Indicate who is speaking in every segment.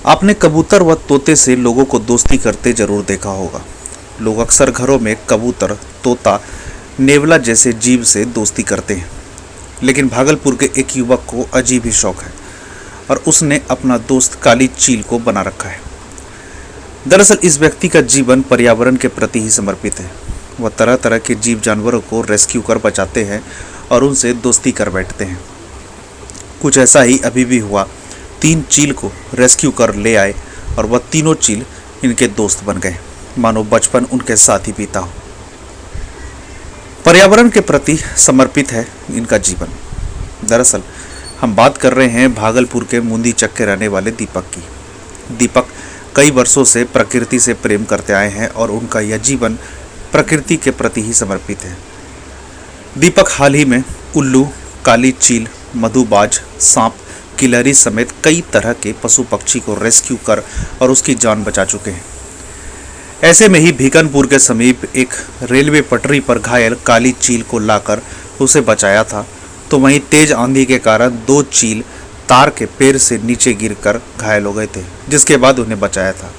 Speaker 1: आपने कबूतर व तोते से लोगों को दोस्ती करते जरूर देखा होगा। लोग अक्सर घरों में कबूतर, तोता, नेवला जैसे जीव से दोस्ती करते हैं। लेकिन भागलपुर के एक युवक को अजीब ही शौक है और उसने अपना दोस्त काली चील को बना रखा है। दरअसल इस व्यक्ति का जीवन पर्यावरण के प्रति ही समर्पित है। वह तरह तरह के जीव जानवरों को रेस्क्यू कर बचाते हैं और उनसे दोस्ती कर बैठते हैं। कुछ ऐसा ही अभी भी हुआ। 3 चील को रेस्क्यू कर ले आए और वह तीनों चील इनके दोस्त बन गए, मानो बचपन उनके साथ ही बीता हो। पर्यावरण के प्रति समर्पित है इनका जीवन। दरअसल हम बात कर रहे हैं भागलपुर के मुंदी चक के रहने वाले दीपक की। दीपक कई वर्षों से प्रकृति से प्रेम करते आए हैं और उनका यह जीवन प्रकृति के प्रति ही समर्पित है। दीपक हाल ही में उल्लू, काली चील, मधुबाज, सांप, किलहरी समेत कई तरह के पशु पक्षी को रेस्क्यू कर और उसकी जान बचा चुके हैं। ऐसे में ही भीकनपुर के समीप एक रेलवे पटरी पर घायल काली चील को लाकर उसे बचाया था, तो वहीं तेज आंधी के कारण 2 चील तार के पेड़ से नीचे गिरकर घायल हो गए थे, जिसके बाद उन्हें बचाया था।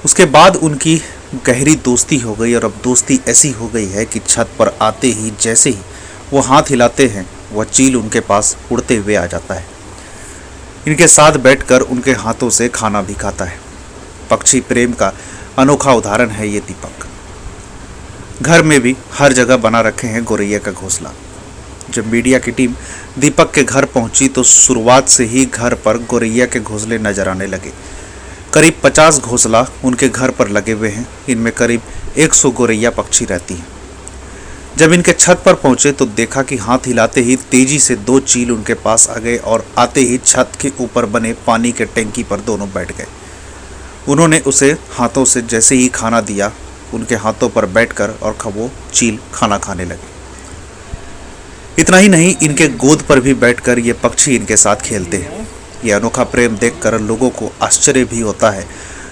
Speaker 1: उसके बाद उनकी गहरी दोस्ती हो गई और अब दोस्ती ऐसी हो गई है कि छत पर आते ही जैसे ही वो हाथ हिलाते हैं, वह चील उनके पास उड़ते हुए आ जाता है। इनके साथ बैठकर उनके हाथों से खाना भी खाता है। पक्षी प्रेम का अनोखा उदाहरण है ये दीपक। घर में भी हर जगह बना रखे हैं गौरैया का घोंसला। जब मीडिया की टीम दीपक के घर पहुंची तो शुरुआत से ही घर पर गौरैया के घोंसले नजर आने लगे। करीब 50 घोंसला उनके घर पर लगे हुए हैं। इनमें करीब 100 गौरैया पक्षी रहती हैं। जब इनके छत पर पहुंचे तो देखा कि हाथ हिलाते ही तेजी से 2 चील उनके पास आ गए और आते ही छत के ऊपर बने पानी के टैंकी पर दोनों बैठ गए। उन्होंने उसे हाथों से जैसे ही खाना दिया, उनके हाथों पर बैठकर और वो चील खाना खाने लगे। इतना ही नहीं, इनके गोद पर भी बैठकर ये पक्षी इनके साथ खेलते हैं। ये अनोखा प्रेम देखकर लोगों को आश्चर्य भी होता है।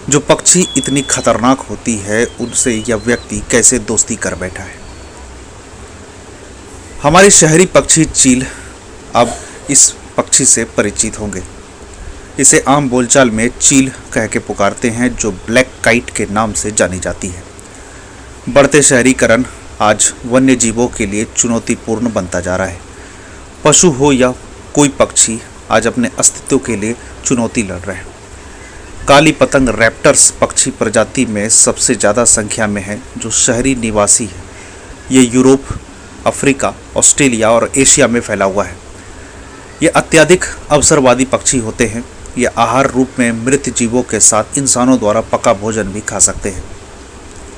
Speaker 1: जो पक्षी इतनी खतरनाक होती है, उनसे यह व्यक्ति कैसे दोस्ती कर बैठा है। हमारी शहरी पक्षी चील अब इस पक्षी से परिचित होंगे। इसे आम बोलचाल में चील कह के पुकारते हैं, जो ब्लैक काइट के नाम से जानी जाती है। बढ़ते शहरीकरण आज वन्य जीवों के लिए चुनौतीपूर्ण बनता जा रहा है। पशु हो या कोई पक्षी आज अपने अस्तित्व के लिए चुनौती लड़ रहे हैं। काली पतंग रैप्टर्स पक्षी प्रजाति में सबसे ज़्यादा संख्या में है, जो शहरी निवासी है। ये यूरोप, अफ्रीका, ऑस्ट्रेलिया और एशिया में फैला हुआ है। ये अत्यधिक अवसरवादी पक्षी होते हैं। ये आहार रूप में मृत जीवों के साथ इंसानों द्वारा पका भोजन भी खा सकते हैं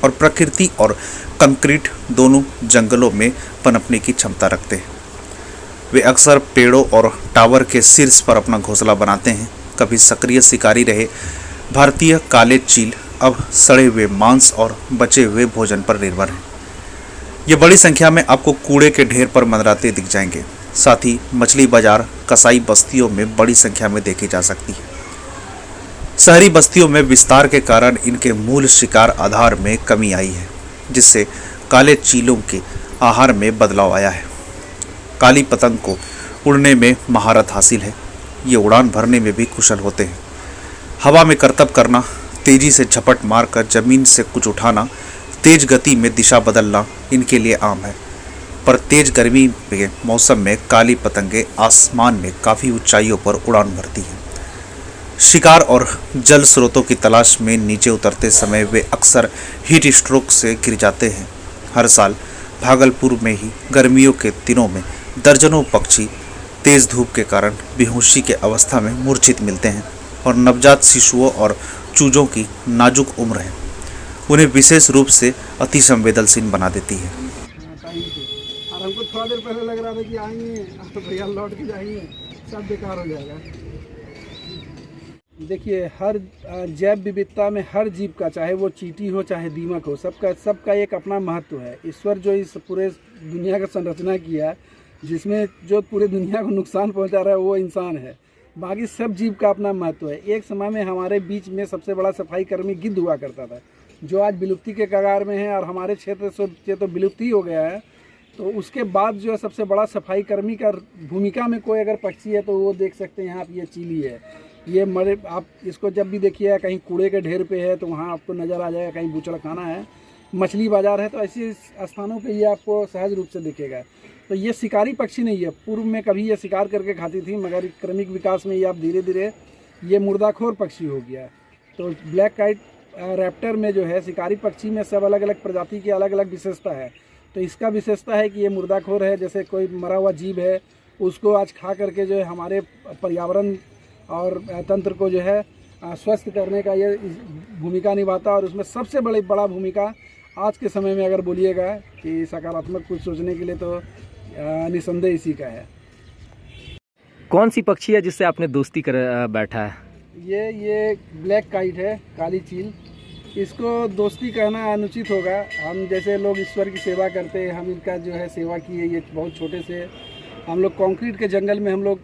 Speaker 1: और प्रकृति और कंक्रीट दोनों जंगलों में पनपने की क्षमता रखते हैं। वे अक्सर पेड़ों और टावर के शीर्ष पर अपना घोंसला बनाते हैं। कभी सक्रिय शिकारी रहे भारतीय काले चील अब सड़े हुए मांस और बचे हुए भोजन पर निर्भर हैं। ये बड़ी संख्या में आपको कूड़े के ढेर पर मंडराते दिख जाएंगे। साथ ही मछली बाजार, कसाई बस्तियों में बड़ी संख्या में देखी जा सकती है। शहरी बस्तियों में विस्तार के कारण इनके मूल शिकार आधार में कमी आई है, जिससे काले चीलों के आहार में बदलाव आया है। काली पतंग को उड़ने में महारत हासिल है। ये उड़ान भरने में भी कुशल होते हैं। हवा में करतब करना, तेजी से झपट मारकर जमीन से कुछ उठाना, तेज गति में दिशा बदलना इनके लिए आम है। पर तेज गर्मी के मौसम में काली पतंगे आसमान में काफ़ी ऊंचाइयों पर उड़ान भरती हैं। शिकार और जल स्रोतों की तलाश में नीचे उतरते समय वे अक्सर हीट स्ट्रोक से गिर जाते हैं। हर साल भागलपुर में ही गर्मियों के दिनों में दर्जनों पक्षी तेज धूप के कारण बेहोशी के अवस्था में मूर्छित मिलते हैं और नवजात शिशुओं और चूजों की नाजुक उम्र है उन्हें विशेष रूप से अति संवेदनशील बना देती है।
Speaker 2: और हमको थोड़ा देर पहले लग रहा था कि आएंगे तो भैया लौट के जाएंगे, सब बेकार हो जाएगा। देखिए, हर जैव विविधता में हर जीव का, चाहे वो चींटी हो चाहे दीमक हो, सबका एक अपना महत्व है। ईश्वर जो इस पूरे दुनिया का संरचना किया, जिसमें जो पूरे दुनिया को नुकसान पहुंचा रहा है वो इंसान है। बाकी सब जीव का अपना महत्व है। एक समय में हमारे बीच में सबसे बड़ा सफाई कर्मी गिद्ध हुआ करता था, जो आज विलुप्ति के कगार में है और हमारे क्षेत्र से तो विलुप्ति हो गया है। तो उसके बाद जो है सबसे बड़ा सफाई कर्मी का भूमिका में कोई अगर पक्षी है तो वो देख सकते हैं यहाँ पे ये चीली है। ये मरे, आप इसको जब भी देखिए कहीं कूड़े के ढेर पे है तो वहाँ आपको नज़र आ जाएगा, कहीं बूचड़खाना है, मछली बाज़ार है, तो ऐसे स्थानों पे ये आपको सहज रूप से दिखेगा। तो ये शिकारी पक्षी नहीं है, पूर्व में कभी ये शिकार करके खाती थी, मगर क्रमिक विकास में ये आप धीरे धीरे ये मुर्दाखोर पक्षी हो गया। तो ब्लैक काइट रैप्टर में जो है शिकारी पक्षी में सब अलग अलग प्रजाति की अलग अलग विशेषता है। तो इसका विशेषता है कि ये मुर्दाखोर है, जैसे कोई मरा हुआ जीव है उसको आज खा करके जो है हमारे पर्यावरण और तंत्र को जो है स्वस्थ करने का ये भूमिका निभाता है। और उसमें सबसे बड़ा भूमिका आज के समय में अगर बोलिएगा कि सकारात्मक कुछ सोचने के लिए तो निसंदेह इसी का है।
Speaker 3: कौन सी पक्षी है जिससे आपने दोस्ती कर बैठा है?
Speaker 2: ये ब्लैक काइट है, काली चील। इसको दोस्ती कहना अनुचित होगा। हम जैसे लोग ईश्वर की सेवा करते हैं, हम इनका जो है सेवा किए। ये बहुत छोटे से हम लोग कंक्रीट के जंगल में हम लोग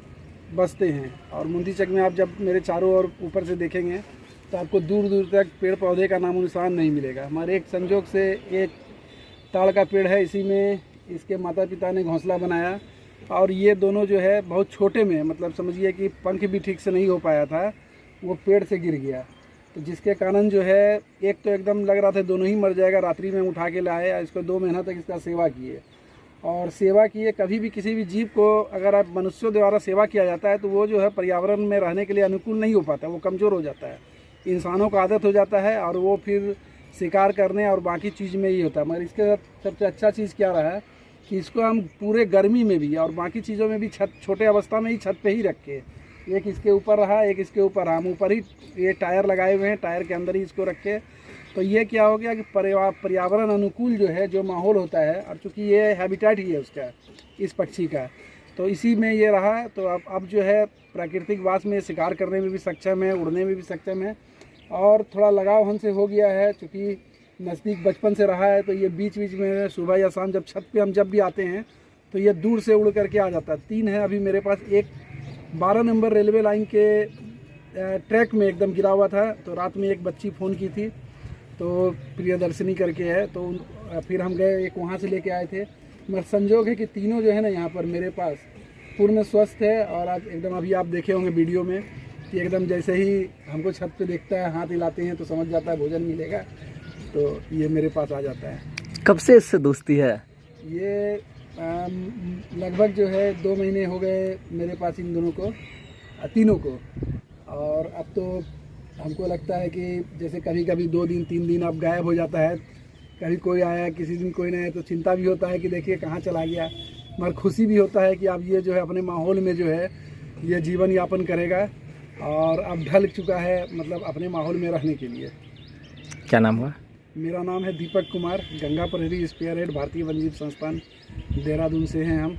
Speaker 2: बसते हैं, और मुंदीचक में आप जब मेरे चारों ओर ऊपर से देखेंगे तो आपको दूर दूर तक पेड़ पौधे का नामो निशान नहीं मिलेगा। हमारे एक संजोग से एक ताड़ का पेड़ है, इसी में इसके माता पिता ने घोंसला बनाया, और ये दोनों जो है बहुत छोटे में, मतलब समझिए कि पंख भी ठीक से नहीं हो पाया था, वो पेड़ से गिर गया। तो जिसके कारण जो है एक तो एकदम लग रहा था दोनों ही मर जाएगा, रात्रि में उठा के लाए, इसको 2 महीना तक इसका सेवा किए और सेवा किए। कभी भी किसी भी जीव को अगर आप मनुष्यों द्वारा सेवा किया जाता है तो वो जो है पर्यावरण में रहने के लिए अनुकूल नहीं हो पाता, वो कमज़ोर हो जाता है, इंसानों का आदत हो जाता है, और वो फिर शिकार करने और बाकी चीज़ में ही होता है। मगर इसके साथ सबसे अच्छा चीज़ क्या रहा है कि इसको हम पूरे गर्मी में भी और बाकी चीज़ों में भी छोटे अवस्था में ही छत पे ही रखे। एक इसके ऊपर रहा, एक इसके ऊपर रहा, हम ऊपर ही ये टायर लगाए हुए हैं, टायर के अंदर ही इसको रखे। तो ये क्या हो गया कि पर्यावरण अनुकूल जो है जो माहौल होता है, और चूँकि ये हैबिटेट ही है उसका, इस पक्षी का, तो इसी में ये रहा। तो अब जो है प्राकृतिक वास में शिकार करने में भी सक्षम है, उड़ने में भी सक्षम है, और थोड़ा लगाव हमसे हो गया है चूँकि नज़दीक बचपन से रहा है। तो ये बीच बीच में सुबह या शाम जब छत पे हम जब भी आते हैं तो ये दूर से उड़ करके आ जाता है। 3 है अभी मेरे पास। एक 12 नंबर रेलवे लाइन के ट्रैक में एकदम गिरा हुआ था, तो रात में एक बच्ची फ़ोन की थी, तो प्रियदर्शनी करके है, तो फिर हम गए, एक वहाँ से लेके आए थे। मगर संजोग है कि तीनों जो है ना यहाँ पर मेरे पास पूर्ण स्वस्थ है, और आज एकदम अभी आप देखे होंगे वीडियो में कि एकदम जैसे ही हमको छत पे देखता है, हाथ हिलाते हैं तो समझ जाता है भोजन मिलेगा, तो ये मेरे पास आ जाता है।
Speaker 3: कब से इससे दोस्ती है?
Speaker 2: ये लगभग जो है 2 महीने हो गए मेरे पास इन दोनों को, तीनों को। और अब तो हमको लगता है कि जैसे कभी कभी 2 दिन 3 दिन अब गायब हो जाता है, कभी कोई आया, किसी दिन कोई नहीं आया, तो चिंता भी होता है कि देखिए कहाँ चला गया, मगर खुशी भी होता है कि अब ये जो है अपने माहौल में जो है ये जीवन यापन करेगा, और अब ढल चुका है मतलब अपने माहौल में रहने के लिए।
Speaker 3: क्या नाम हुआ?
Speaker 2: मेरा नाम है दीपक कुमार, गंगा प्रहरी स्पेयर हेड, भारतीय वन्यजीव संस्थान, देहरादून से हैं हम।